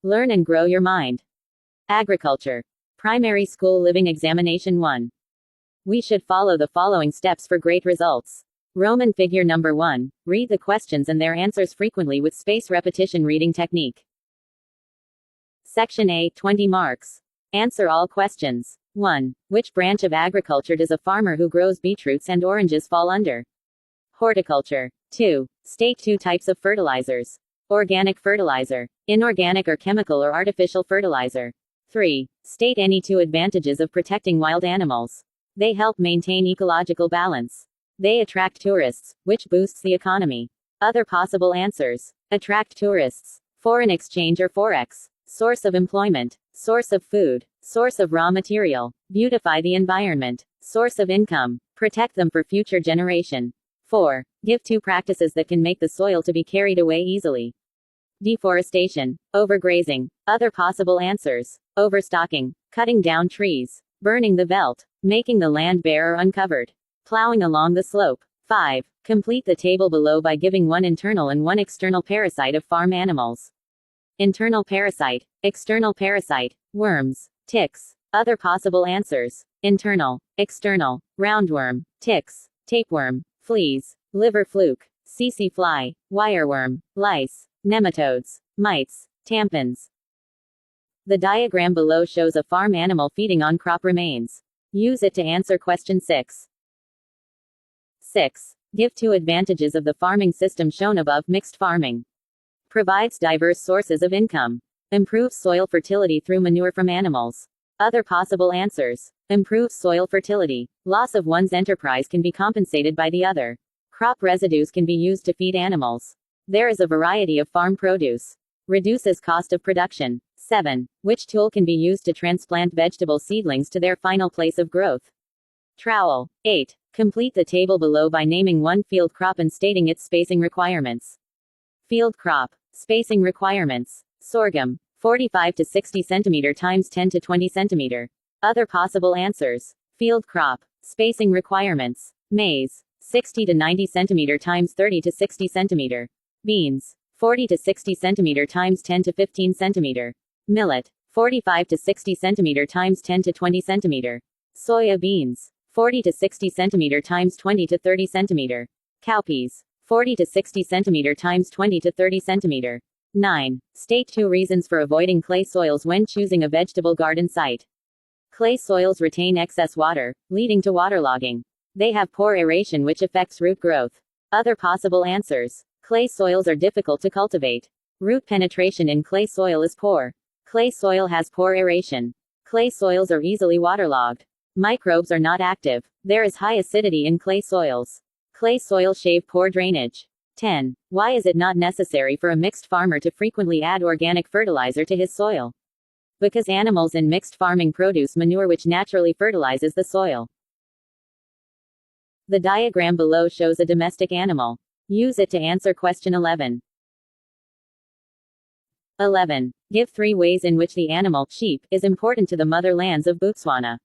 Learn and grow your mind. Agriculture. Primary School Living Examination 1. We should follow the following steps for great results. Roman figure number 1. Read the questions and their answers frequently with space repetition reading technique. Section A, 20 marks. Answer all questions. 1. Which branch of agriculture does a farmer who grows beetroots and oranges fall under? Horticulture. 2. State 2 types of fertilizers. Organic fertilizer, inorganic or chemical or artificial fertilizer. 3. State any 2 advantages of protecting wild animals. They help maintain ecological balance. They attract tourists, which boosts the economy. Other possible answers. Attract tourists. Foreign exchange or forex. Source of employment. Source of food. Source of raw material. Beautify the environment. Source of income. Protect them for future generation. 4. Give 2 practices that can make the soil to be carried away easily. Deforestation. Overgrazing. Other possible answers. Overstocking. Cutting down trees. Burning the veldt. Making the land bare or uncovered. Plowing along the slope. 5. Complete the table below by giving 1 internal and 1 external parasite of farm animals. Internal parasite. External parasite. Worms. Ticks. Other possible answers. Internal. External. Roundworm. Ticks. Tapeworm. Fleas. Liver fluke. Tsetse fly. Wireworm. Lice. Nematodes. Mites. Tampons. The diagram below shows a farm animal feeding on crop remains. Use it to answer question 6. 6. Give 2 advantages of the farming system shown above. Mixed farming. Provides diverse sources of income. Improves soil fertility through manure from animals. Other possible answers. Improves soil fertility. Loss of one's enterprise can be compensated by the other. Crop residues can be used to feed animals. There is a variety of farm produce. Reduces cost of production. 7. Which tool can be used to transplant vegetable seedlings to their final place of growth? Trowel. 8. Complete the table below by naming 1 field crop and stating its spacing requirements. Field crop. Spacing requirements. Sorghum. 45 to 60 cm times 10 to 20 cm. Other possible answers. Field crop. Spacing requirements. Maize. 60 to 90 cm times 30 to 60 cm. Beans. 40 to 60 cm times 10 to 15 cm. Millet. 45 to 60 cm times 10 to 20 cm. Soya beans. 40 to 60 cm times 20 to 30 cm. Cowpeas. 40 to 60 cm times 20 to 30 cm. 9. State 2 reasons for avoiding clay soils when choosing a vegetable garden site. Clay soils retain excess water, leading to waterlogging. They have poor aeration, which affects root growth. Other possible answers. Clay soils are difficult to cultivate. Root penetration in clay soil is poor. Clay soil has poor aeration. Clay soils are easily waterlogged. Microbes are not active. There is high acidity in clay soils. Clay soil shave poor drainage. 10. Why is it not necessary for a mixed farmer to frequently add organic fertilizer to his soil? Because animals in mixed farming produce manure which naturally fertilizes the soil. The diagram below shows a domestic animal. Use it to answer question 11. 11. Give 3 ways in which the animal, sheep, is important to the motherlands of Botswana.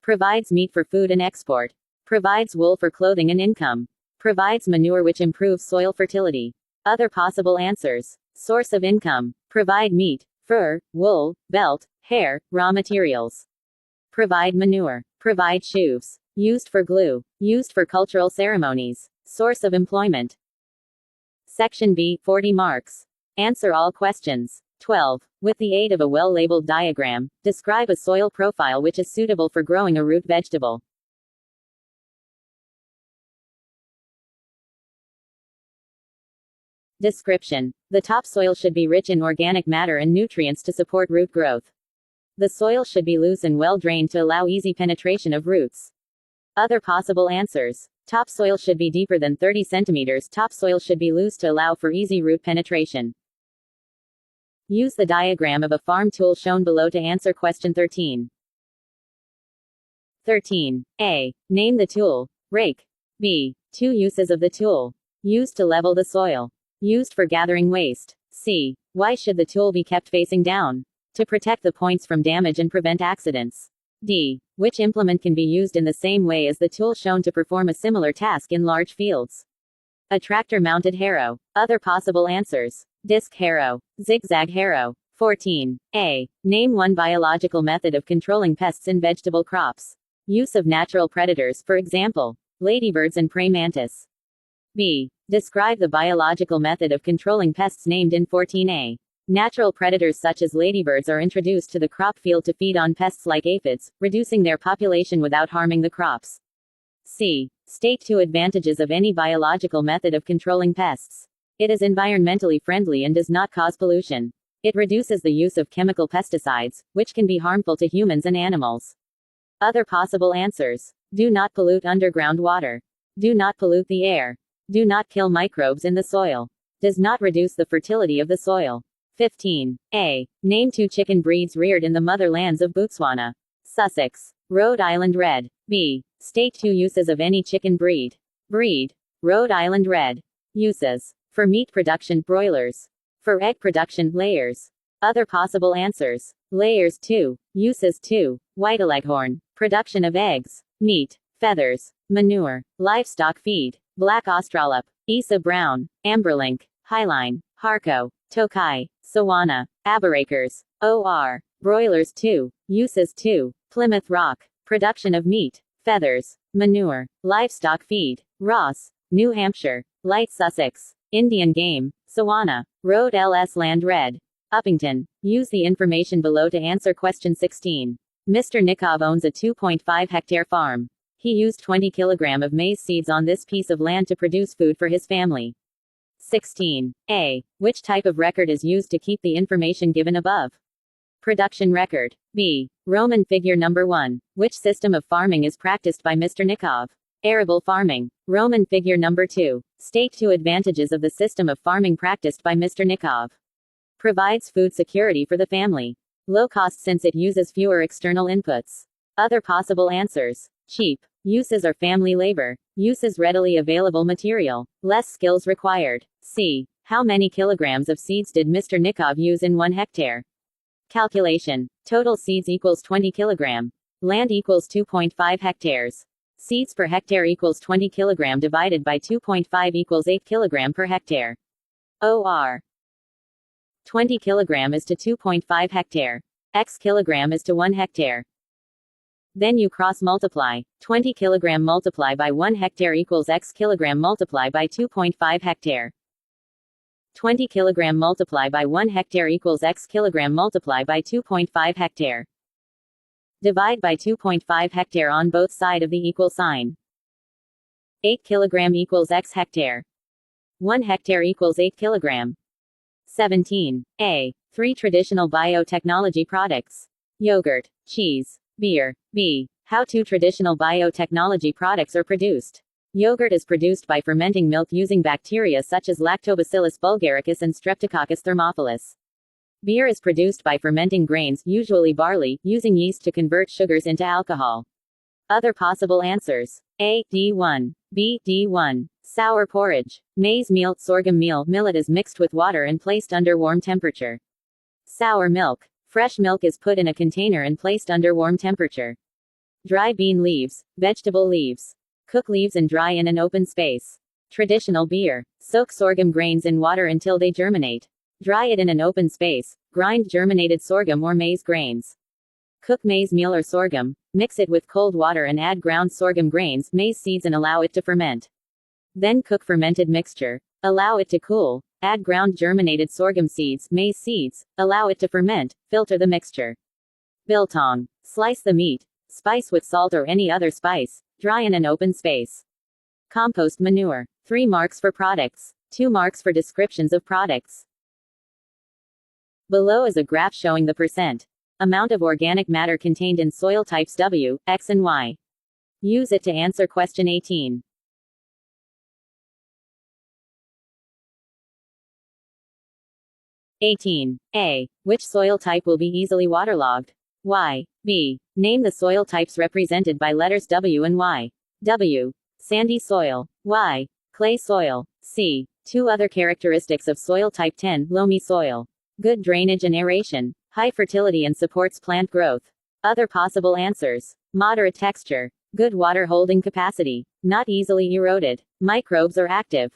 Provides meat for food and export. Provides wool for clothing and income. Provides manure which improves soil fertility. Other possible answers. Source of income. Provide meat, fur, wool, belt, hair, raw materials. Provide manure. Provide shoes. Used for glue. Used for cultural ceremonies. Source of employment. Section B, 40 marks. Answer all questions. 12. With the aid of a well-labeled diagram, describe a soil profile which is suitable for growing a root vegetable. Description. The topsoil should be rich in organic matter and nutrients to support root growth. The soil should be loose and well drained to allow easy penetration of roots. Other possible answers. Topsoil should be deeper than 30 centimeters. Topsoil should be loose to allow for easy root penetration. Use the diagram of a farm tool shown below to answer question 13. 13. A. Name the tool. Rake. B. 2 uses of the tool. Used to level the soil. Used for gathering waste. C. Why should the tool be kept facing down? To protect the points from damage and prevent accidents. D. Which implement can be used in the same way as the tool shown to perform a similar task in large fields? A tractor-mounted harrow. Other possible answers. Disc harrow. Zigzag harrow. 14. A. Name one biological method of controlling pests in vegetable crops. Use of natural predators, for example, ladybirds and praying mantis. B. Describe the biological method of controlling pests named in 14a. Natural predators such as ladybirds are introduced to the crop field to feed on pests like aphids, reducing their population without harming the crops. C. State 2 advantages of any biological method of controlling pests. It is environmentally friendly and does not cause pollution. It reduces the use of chemical pesticides, which can be harmful to humans and animals. Other possible answers. Do not pollute underground water. Do not pollute the air. Do not kill microbes in the soil. Does not reduce the fertility of the soil. 15. A. Name 2 chicken breeds reared in the motherlands of Botswana. Sussex. Rhode Island Red. B. State 2 uses of any chicken breed. Breed. Rhode Island Red. Uses. For meat production, broilers. For egg production, layers. Other possible answers. Layers 2. Uses 2. White leghorn. Production of eggs. Meat. Feathers. Manure. Livestock feed. Black Australorp. Isa Brown. Amberlink. Highline. Harco. Tokai. Sawana. Aberacres. OR. Broilers 2. Uses 2. Plymouth Rock. Production of meat. Feathers. Manure. Livestock feed. Ross. New Hampshire. Light Sussex. Indian game. Sawana. Rhode LS Land Red. Uppington. Use the information below to answer question 16. Mr. Nikov owns a 2.5 hectare farm. He used 20 kg of maize seeds on this piece of land to produce food for his family. 16. A. Which type of record is used to keep the information given above? Production record. B. Roman figure number 1. Which system of farming is practiced by Mr. Nikov? Arable farming. Roman figure number 2. State 2 advantages of the system of farming practiced by Mr. Nikov. Provides food security for the family. Low cost since it uses fewer external inputs. Other possible answers. Cheap. Uses are family labor. Uses readily available material. Less skills required. C. How many kilograms of seeds did Mr. Nikov use in 1 hectare? Calculation. Total seeds equals 20 kg. Land equals 2.5 hectares. Seeds per hectare equals 20 kg divided by 2.5 equals 8 kg per hectare. OR. 20 kg is to 2.5 hectare. X kilogram is to 1 hectare. Then you cross multiply. 20 kg multiply by 1 hectare equals X kilogram multiply by 2.5 hectare. 20 kg multiply by 1 hectare equals X kilogram multiply by 2.5 hectare. Divide by 2.5 hectare on both sides of the equal sign. 8 kg equals X hectare. 1 hectare equals 8 kg. 17. A. 3 traditional biotechnology products. Yogurt, cheese, beer. B. How 2 traditional biotechnology products are produced. Yogurt is produced by fermenting milk using bacteria such as Lactobacillus bulgaricus and Streptococcus thermophilus. Beer is produced by fermenting grains, usually barley, using yeast to convert sugars into alcohol. Other possible answers. A. D1. B. D1. Sour porridge. Maize meal, sorghum meal. Millet is mixed with water and placed under warm temperature. Sour milk. Fresh milk is put in a container and placed under warm temperature. Dry bean leaves. Vegetable leaves. Cook leaves and dry in an open space. Traditional beer. Soak sorghum grains in water until they germinate. Dry it in an open space. Grind germinated sorghum or maize grains. Cook maize meal or sorghum. Mix it with cold water and add ground sorghum grains, maize seeds and allow it to ferment. Then cook fermented mixture. Allow it to cool. Add ground germinated sorghum seeds, maize seeds. Allow it to ferment. Filter the mixture. Biltong. Slice the meat. Spice with salt or any other spice. Dry in an open space. Compost manure. 3 marks for products. 2 marks for descriptions of products. Below is a graph showing the percent amount of organic matter contained in soil types W, X and Y. Use it to answer question 18. 18. A. Which soil type will be easily waterlogged? Y. B. Name the soil types represented by letters W and Y. W. Sandy soil. Y. Clay soil. C. 2 other characteristics of soil type 10, loamy soil. Good drainage and aeration. High fertility and supports plant growth. Other possible answers. Moderate texture. Good water holding capacity. Not easily eroded. Microbes are active.